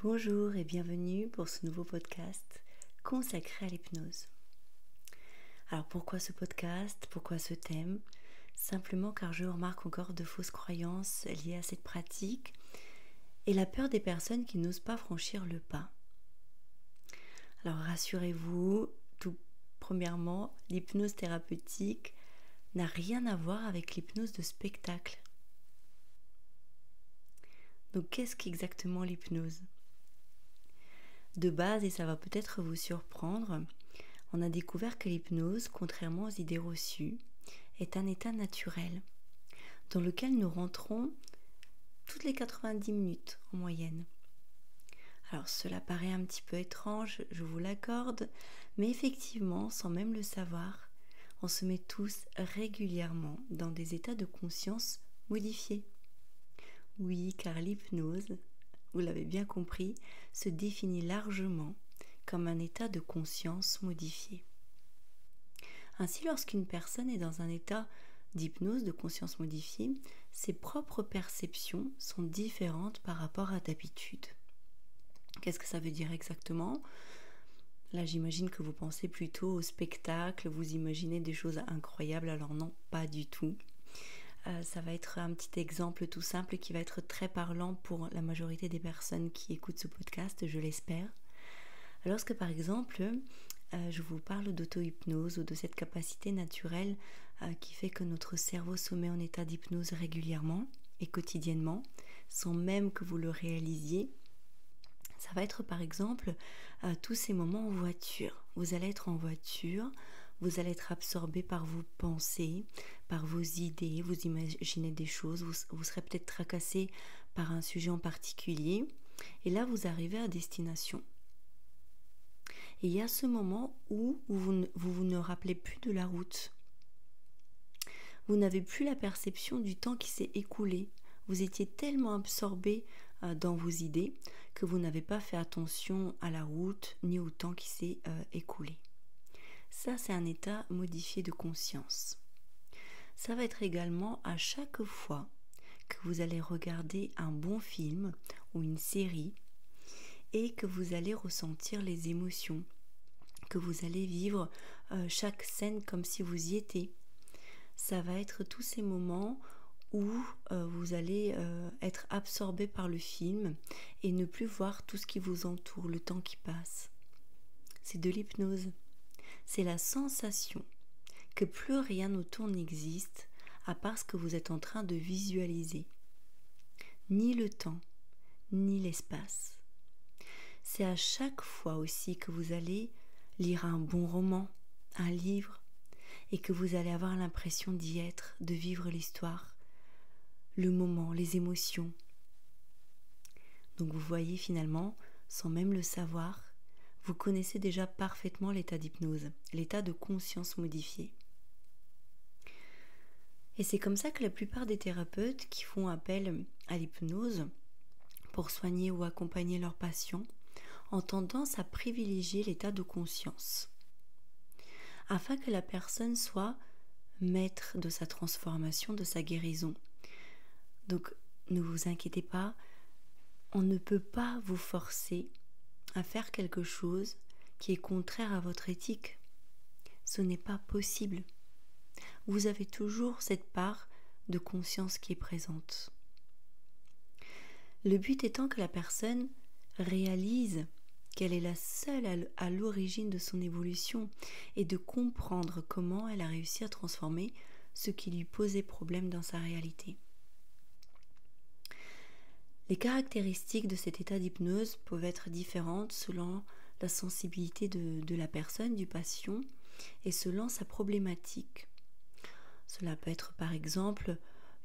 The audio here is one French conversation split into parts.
Bonjour et bienvenue pour ce nouveau podcast consacré à l'hypnose. Alors pourquoi ce podcast? Pourquoi ce thème? Simplement car je remarque encore de fausses croyances liées à cette pratique et la peur des personnes qui n'osent pas franchir le pas. Alors rassurez-vous, tout premièrement, l'hypnose thérapeutique n'a rien à voir avec l'hypnose de spectacle. Donc qu'est-ce qu'exactement l'hypnose? De base, et ça va peut-être vous surprendre, on a découvert que l'hypnose, contrairement aux idées reçues, est un état naturel dans lequel nous rentrons toutes les 90 minutes en moyenne. Alors cela paraît un petit peu étrange, je vous l'accorde, mais effectivement, sans même le savoir, on se met tous régulièrement dans des états de conscience modifiés. Oui, car l'hypnose, vous l'avez bien compris, se définit largement comme un état de conscience modifié. Ainsi, lorsqu'une personne est dans un état d'hypnose de conscience modifiée, ses propres perceptions sont différentes par rapport à d'habitude. Qu'est-ce que ça veut dire exactement? Là, j'imagine que vous pensez plutôt au spectacle, vous imaginez des choses incroyables, alors non, pas du tout. Ça va être un petit exemple tout simple qui va être très parlant pour la majorité des personnes qui écoutent ce podcast, je l'espère. Lorsque par exemple, je vous parle d'auto-hypnose ou de cette capacité naturelle qui fait que notre cerveau se met en état d'hypnose régulièrement et quotidiennement, sans même que vous le réalisiez, ça va être par exemple tous ces moments en voiture. Vous allez être en voiture, vous allez être absorbé par vos pensées, par vos idées, vous imaginez des choses, vous serez peut-être tracassé par un sujet en particulier, et là vous arrivez à destination. Et il y a ce moment où vous ne rappelez plus de la route. Vous n'avez plus la perception du temps qui s'est écoulé. Vous étiez tellement absorbé dans vos idées que vous n'avez pas fait attention à la route ni au temps qui s'est écoulé. Ça, c'est un état modifié de conscience. Ça va être également à chaque fois que vous allez regarder un bon film ou une série et que vous allez ressentir les émotions, que vous allez vivre chaque scène comme si vous y étiez. Ça va être tous ces moments où vous allez être absorbé par le film et ne plus voir tout ce qui vous entoure, le temps qui passe. C'est de l'hypnose. C'est la sensation que plus rien autour n'existe à part ce que vous êtes en train de visualiser. Ni le temps, ni l'espace. C'est à chaque fois aussi que vous allez lire un bon roman, un livre, et que vous allez avoir l'impression d'y être, de vivre l'histoire, le moment, les émotions. Donc vous voyez finalement, sans même le savoir, vous connaissez déjà parfaitement l'état d'hypnose, l'état de conscience modifiée. Et c'est comme ça que la plupart des thérapeutes qui font appel à l'hypnose pour soigner ou accompagner leurs patients ont tendance à privilégier l'état de conscience, afin que la personne soit maître de sa transformation, de sa guérison. Donc ne vous inquiétez pas, on ne peut pas vous forcer à faire quelque chose qui est contraire à votre éthique. Ce n'est pas possible. Vous avez toujours cette part de conscience qui est présente. Le but étant que la personne réalise qu'elle est la seule à l'origine de son évolution et de comprendre comment elle a réussi à transformer ce qui lui posait problème dans sa réalité. Les caractéristiques de cet état d'hypnose peuvent être différentes selon la sensibilité de la personne, du patient, et selon sa problématique. Cela peut être par exemple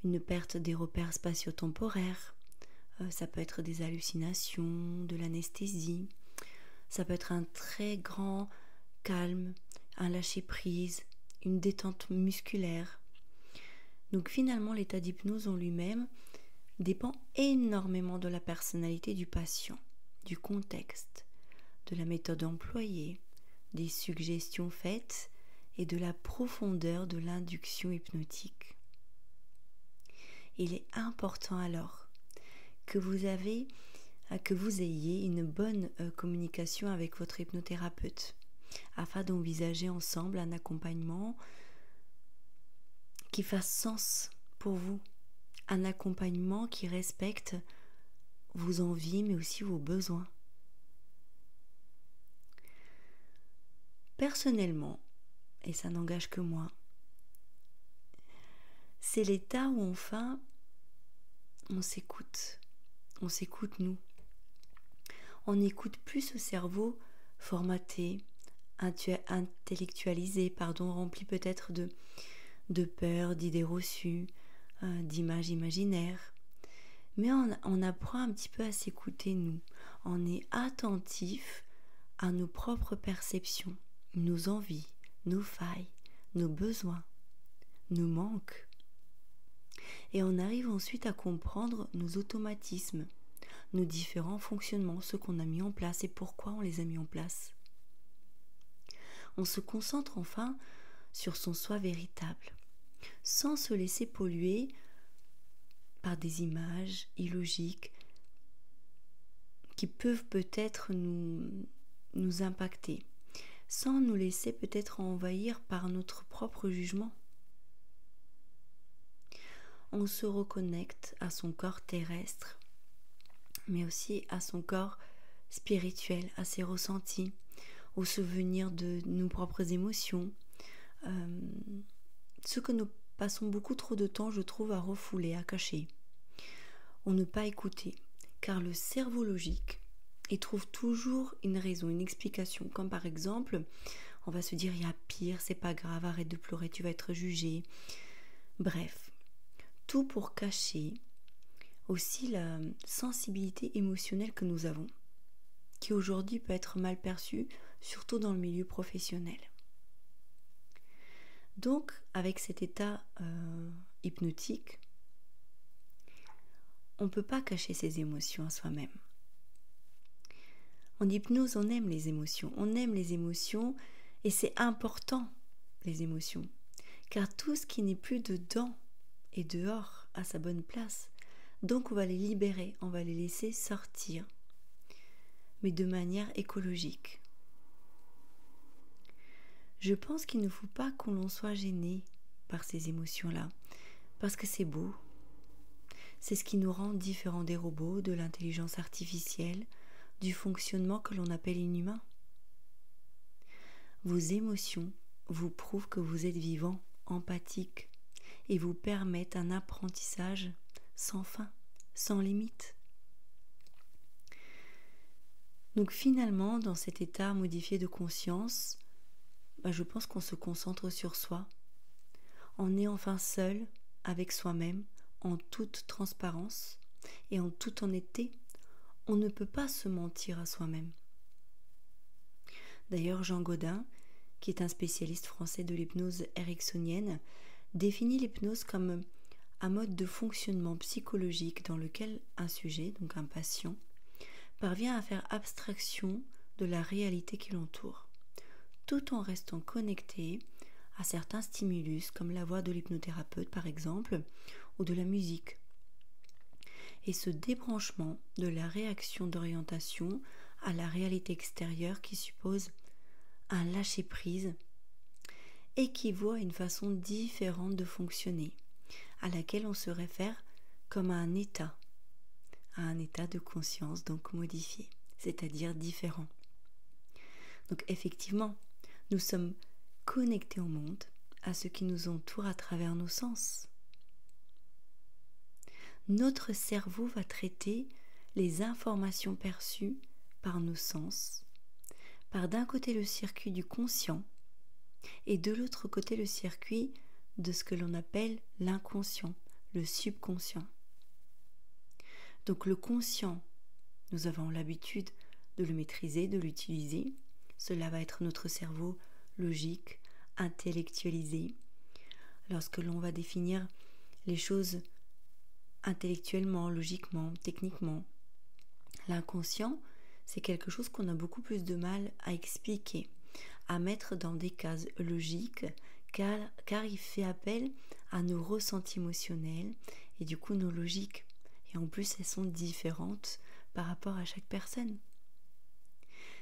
une perte des repères spatio-temporaires, ça peut être des hallucinations, de l'anesthésie, ça peut être un très grand calme, un lâcher-prise, une détente musculaire. Donc finalement l'état d'hypnose en lui-même dépend énormément de la personnalité du patient, du contexte, de la méthode employée, des suggestions faites et de la profondeur de l'induction hypnotique. Il est important alors que vous avez que vous ayez une bonne communication avec votre hypnothérapeute afin d'envisager ensemble un accompagnement qui fasse sens pour vous, un accompagnement qui respecte vos envies mais aussi vos besoins. Personnellement, et ça n'engage que moi, c'est l'état où enfin on s'écoute nous. On n'écoute plus ce cerveau formaté, intellectualisé, rempli peut-être de peur, d'idées reçues, d'images imaginaires. Mais on apprend un petit peu à s'écouter nous. On est attentif à nos propres perceptions, nos envies, nos failles, nos besoins, nos manques. Et on arrive ensuite à comprendre nos automatismes, nos différents fonctionnements, ceux qu'on a mis en place et pourquoi on les a mis en place. On se concentre enfin sur son soi véritable, sans se laisser polluer par des images illogiques qui peuvent peut-être nous impacter, sans nous laisser peut-être envahir par notre propre jugement. On se reconnecte à son corps terrestre, mais aussi à son corps spirituel, à ses ressentis, aux souvenirs de nos propres émotions, ce que nous passons beaucoup trop de temps, je trouve, à refouler, à cacher, ou ne pas écouter, car le cerveau logique, il trouve toujours une raison, une explication, comme par exemple, on va se dire, il y a pire, c'est pas grave, arrête de pleurer, tu vas être jugé. Bref, tout pour cacher aussi la sensibilité émotionnelle que nous avons, qui aujourd'hui peut être mal perçue, surtout dans le milieu professionnel. Donc, avec cet état hypnotique, on ne peut pas cacher ses émotions à soi-même. En hypnose, on aime les émotions et c'est important, les émotions, car tout ce qui n'est plus dedans est dehors à sa bonne place. Donc on va les libérer, on va les laisser sortir, mais de manière écologique. Je pense qu'il ne faut pas qu'on l'on soit gêné par ces émotions-là, parce que c'est beau. C'est ce qui nous rend différents des robots, de l'intelligence artificielle, du fonctionnement que l'on appelle inhumain. Vos émotions vous prouvent que vous êtes vivant, empathique, et vous permettent un apprentissage sans fin, sans limite. Donc finalement, dans cet état modifié de conscience, je pense qu'on se concentre sur soi. On est enfin seul avec soi-même, en toute transparence et en toute honnêteté. On ne peut pas se mentir à soi-même. D'ailleurs, Jean Godin, qui est un spécialiste français de l'hypnose ericksonienne, définit l'hypnose comme un mode de fonctionnement psychologique dans lequel un sujet, donc un patient, parvient à faire abstraction de la réalité qui l'entoure, tout en restant connecté à certains stimulus comme la voix de l'hypnothérapeute par exemple, ou de la musique. Et ce débranchement de la réaction d'orientation à la réalité extérieure qui suppose un lâcher-prise équivaut à une façon différente de fonctionner, à laquelle on se réfère comme à un état de conscience donc modifié, c'est-à-dire différent. Donc effectivement, nous sommes connectés au monde, à ce qui nous entoure à travers nos sens. Notre cerveau va traiter les informations perçues par nos sens, par d'un côté le circuit du conscient et de l'autre côté le circuit de ce que l'on appelle l'inconscient, le subconscient. Donc le conscient, nous avons l'habitude de le maîtriser, de l'utiliser. Cela va être notre cerveau logique, intellectualisé. Lorsque l'on va définir les choses intellectuellement, logiquement, techniquement. L'inconscient, c'est quelque chose qu'on a beaucoup plus de mal à expliquer, à mettre dans des cases logiques, car il fait appel à nos ressentis émotionnels et du coup nos logiques. Et en plus, elles sont différentes par rapport à chaque personne.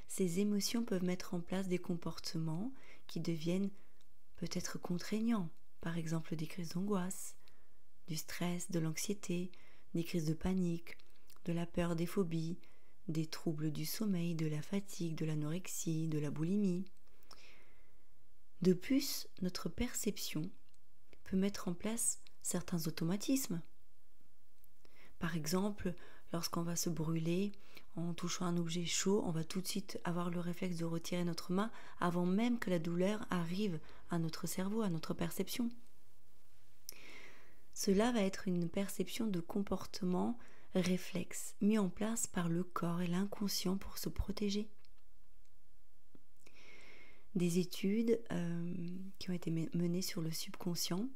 Ces émotions peuvent mettre en place des comportements qui deviennent peut-être contraignants, par exemple des crises d'angoisse, du stress, de l'anxiété, des crises de panique, de la peur, des phobies, des troubles du sommeil, de la fatigue, de l'anorexie, de la boulimie. De plus, notre perception peut mettre en place certains automatismes. Par exemple, lorsqu'on va se brûler en touchant un objet chaud, on va tout de suite avoir le réflexe de retirer notre main avant même que la douleur arrive à notre cerveau, à notre perception. Cela va être une perception de comportement réflexe mis en place par le corps et l'inconscient pour se protéger. Des études qui ont été menées sur le subconscient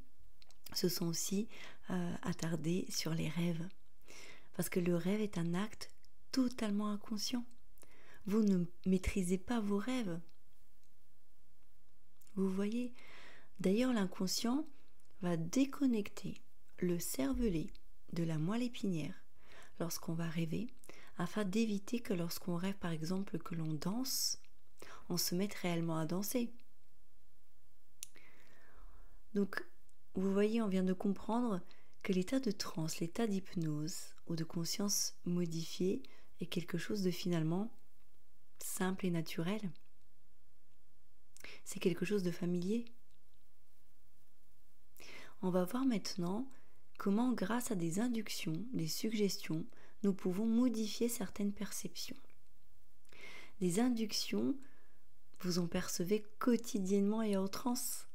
se sont aussi attardées sur les rêves. Parce que le rêve est un acte totalement inconscient. Vous ne maîtrisez pas vos rêves. Vous voyez ? D'ailleurs, l'inconscient va déconnecter le cervelet de la moelle épinière lorsqu'on va rêver, afin d'éviter que lorsqu'on rêve par exemple que l'on danse, on se mette réellement à danser. Donc, vous voyez, on vient de comprendre que l'état de transe, l'état d'hypnose ou de conscience modifiée est quelque chose de finalement simple et naturel. C'est quelque chose de familier. On va voir maintenant comment, grâce à des inductions, des suggestions, nous pouvons modifier certaines perceptions. Des inductions, vous en percevez quotidiennement et à outrance.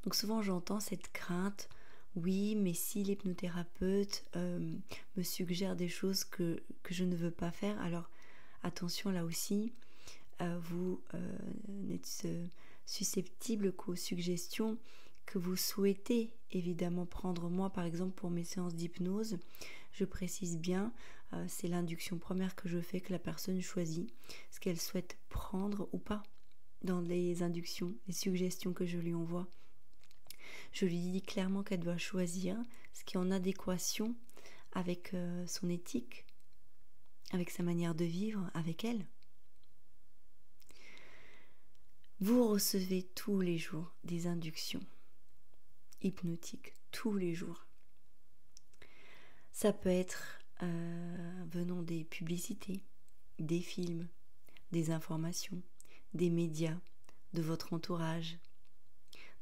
Donc souvent j'entends cette crainte, oui, mais si l'hypnothérapeute me suggère des choses que je ne veux pas faire, alors attention là aussi, vous n'êtes susceptible qu'aux suggestions que vous souhaitez évidemment prendre. Moi par exemple pour mes séances d'hypnose, je précise bien, c'est l'induction première que je fais, que la personne choisit ce qu'elle souhaite prendre ou pas dans les inductions, les suggestions que je lui envoie. Je lui dis clairement qu'elle doit choisir ce qui est en adéquation avec son éthique, avec sa manière de vivre, avec elle. Vous recevez tous les jours des inductions hypnotiques, tous les jours. Ça peut être venant des publicités, des films, des informations, des médias, de votre entourage,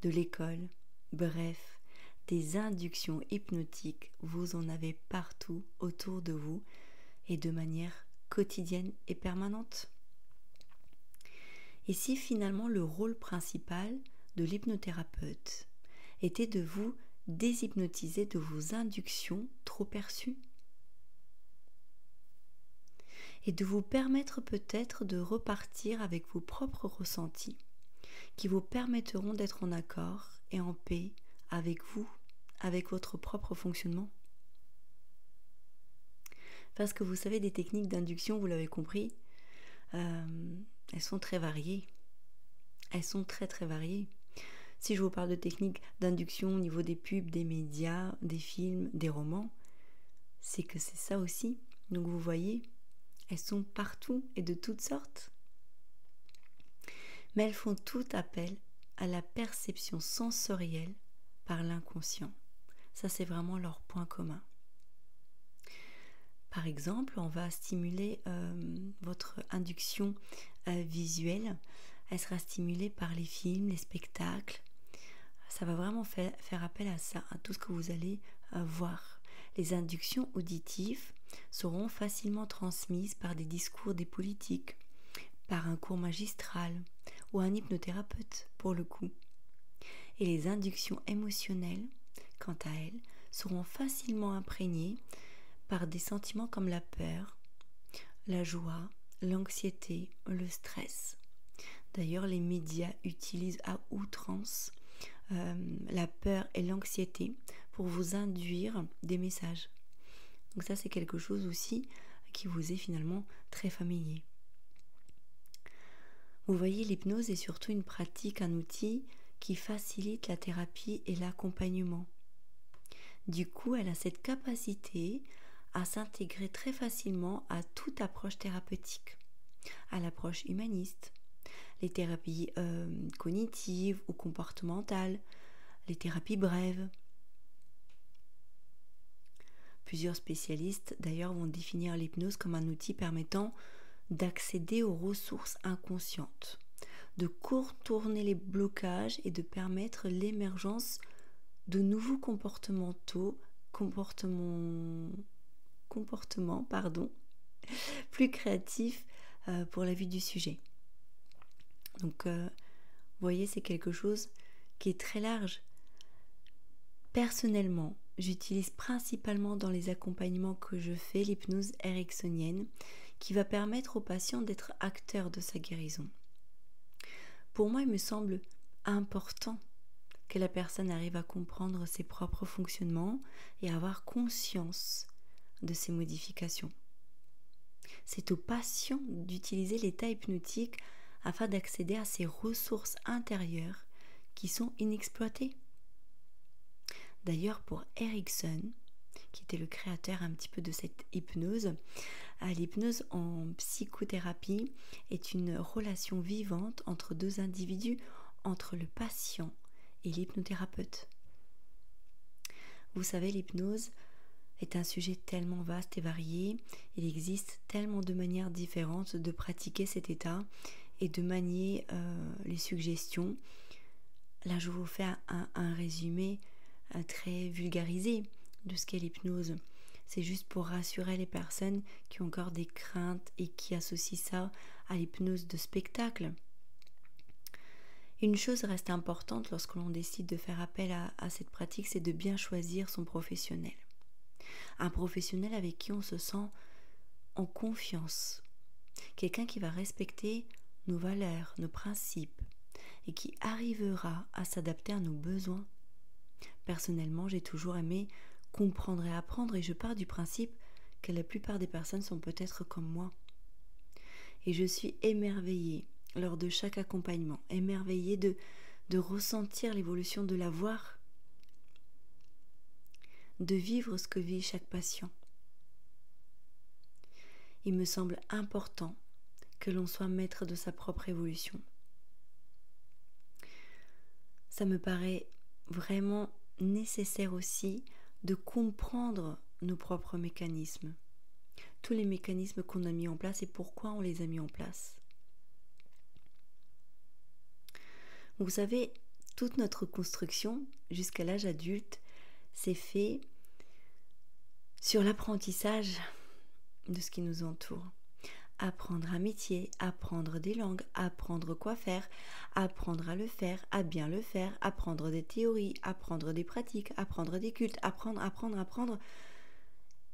de l'école, bref, des inductions hypnotiques, vous en avez partout autour de vous et de manière quotidienne et permanente. Et si finalement le rôle principal de l'hypnothérapeute était de vous déshypnotiser de vos inductions trop perçues et de vous permettre peut-être de repartir avec vos propres ressentis qui vous permettront d'être en accord et en paix avec vous, avec votre propre fonctionnement. Parce que vous savez, des techniques d'induction, vous l'avez compris, elles sont très variées. Elles sont très très variées. Si je vous parle de techniques d'induction au niveau des pubs, des médias, des films, des romans, c'est que c'est ça aussi. Donc vous voyez, elles sont partout et de toutes sortes. Mais elles font tout appel à la perception sensorielle par l'inconscient. Ça, c'est vraiment leur point commun. Par exemple, on va stimuler votre induction visuelle. Elle sera stimulée par les films, les spectacles. Ça va vraiment faire appel à ça, à tout ce que vous allez voir. Les inductions auditives seront facilement transmises par des discours des politiques, par un cours magistral ou un hypnothérapeute pour le coup. Et les inductions émotionnelles, quant à elles, seront facilement imprégnées par des sentiments comme la peur, la joie, l'anxiété, le stress. D'ailleurs, les médias utilisent à outrance la peur et l'anxiété pour vous induire des messages. Donc ça, c'est quelque chose aussi qui vous est finalement très familier. Vous voyez, l'hypnose est surtout une pratique, un outil qui facilite la thérapie et l'accompagnement. Du coup, elle a cette capacité à s'intégrer très facilement à toute approche thérapeutique, à l'approche humaniste, les thérapies cognitives ou comportementales, les thérapies brèves. Plusieurs spécialistes d'ailleurs vont définir l'hypnose comme un outil permettant d'accéder aux ressources inconscientes, de contourner les blocages et de permettre l'émergence de nouveaux comportements plus créatifs pour la vie du sujet. Donc, vous voyez, c'est quelque chose qui est très large. Personnellement, j'utilise principalement dans les accompagnements que je fais l'hypnose ericksonienne qui va permettre au patient d'être acteur de sa guérison. Pour moi, il me semble important que la personne arrive à comprendre ses propres fonctionnements et à avoir conscience de ces modifications. C'est au patient d'utiliser l'état hypnotique afin d'accéder à ces ressources intérieures qui sont inexploitées. D'ailleurs, pour Erickson, qui était le créateur un petit peu de cette hypnose, l'hypnose en psychothérapie est une relation vivante entre deux individus, entre le patient et l'hypnothérapeute. Vous savez, l'hypnose est un sujet tellement vaste et varié, il existe tellement de manières différentes de pratiquer cet état et de manier les suggestions. Là, je vous fais un résumé très vulgarisé de ce qu'est l'hypnose. C'est juste pour rassurer les personnes qui ont encore des craintes et qui associent ça à l'hypnose de spectacle. Une chose reste importante lorsque l'on décide de faire appel à cette pratique, c'est de bien choisir son professionnel. Un professionnel avec qui on se sent en confiance. Quelqu'un qui va respecter nos valeurs, nos principes et qui arrivera à s'adapter à nos besoins. Personnellement, j'ai toujours aimé comprendre et apprendre et je pars du principe que la plupart des personnes sont peut-être comme moi. Et je suis émerveillée lors de chaque accompagnement, émerveillée de ressentir l'évolution, de la voir, de vivre ce que vit chaque patient. Il me semble important que l'on soit maître de sa propre évolution. Ça me paraît vraiment nécessaire aussi de comprendre nos propres mécanismes, tous les mécanismes qu'on a mis en place et pourquoi on les a mis en place. Vous savez, toute notre construction jusqu'à l'âge adulte s'est fait sur l'apprentissage de ce qui nous entoure. Apprendre un métier, apprendre des langues, apprendre quoi faire, apprendre à le faire, à bien le faire, apprendre des théories, apprendre des pratiques, apprendre des cultes, apprendre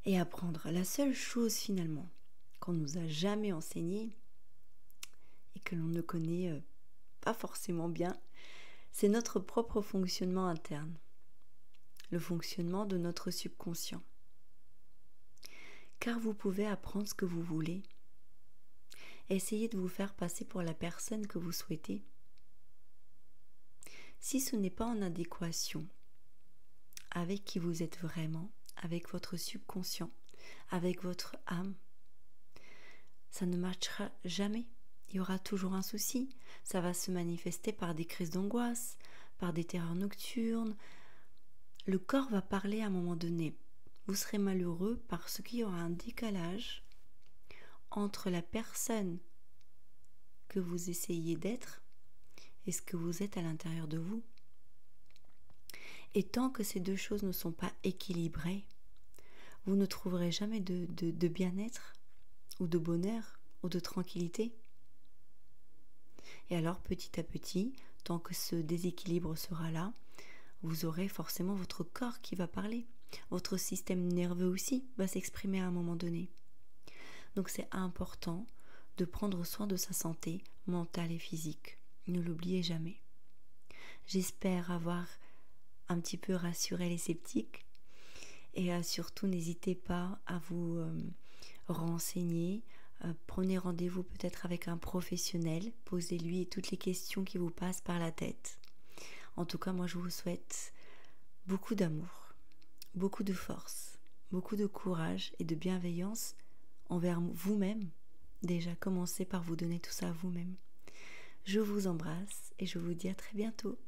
et apprendre. La seule chose finalement qu'on nous a jamais enseignée et que l'on ne connaît pas forcément bien, c'est notre propre fonctionnement interne, le fonctionnement de notre subconscient. Car vous pouvez apprendre ce que vous voulez. Essayez de vous faire passer pour la personne que vous souhaitez. Si ce n'est pas en adéquation avec qui vous êtes vraiment, avec votre subconscient, avec votre âme, ça ne matchera jamais. Il y aura toujours un souci. Ça va se manifester par des crises d'angoisse, par des terreurs nocturnes. Le corps va parler à un moment donné. Vous serez malheureux parce qu'il y aura un décalage entre la personne que vous essayez d'être et ce que vous êtes à l'intérieur de vous. Et tant que ces deux choses ne sont pas équilibrées, vous ne trouverez jamais de bien-être ou de bonheur ou de tranquillité. Et alors petit à petit, tant que ce déséquilibre sera là, vous aurez forcément votre corps qui va parler. Votre système nerveux aussi va s'exprimer à un moment donné. Donc c'est important de prendre soin de sa santé mentale et physique. Ne l'oubliez jamais. J'espère avoir un petit peu rassuré les sceptiques et surtout n'hésitez pas à vous renseigner. Prenez rendez-vous peut-être avec un professionnel, posez-lui toutes les questions qui vous passent par la tête. En tout cas, moi je vous souhaite beaucoup d'amour, beaucoup de force, beaucoup de courage et de bienveillance envers vous-même. Déjà, commencez par vous donner tout ça à vous-même. Je vous embrasse et je vous dis à très bientôt.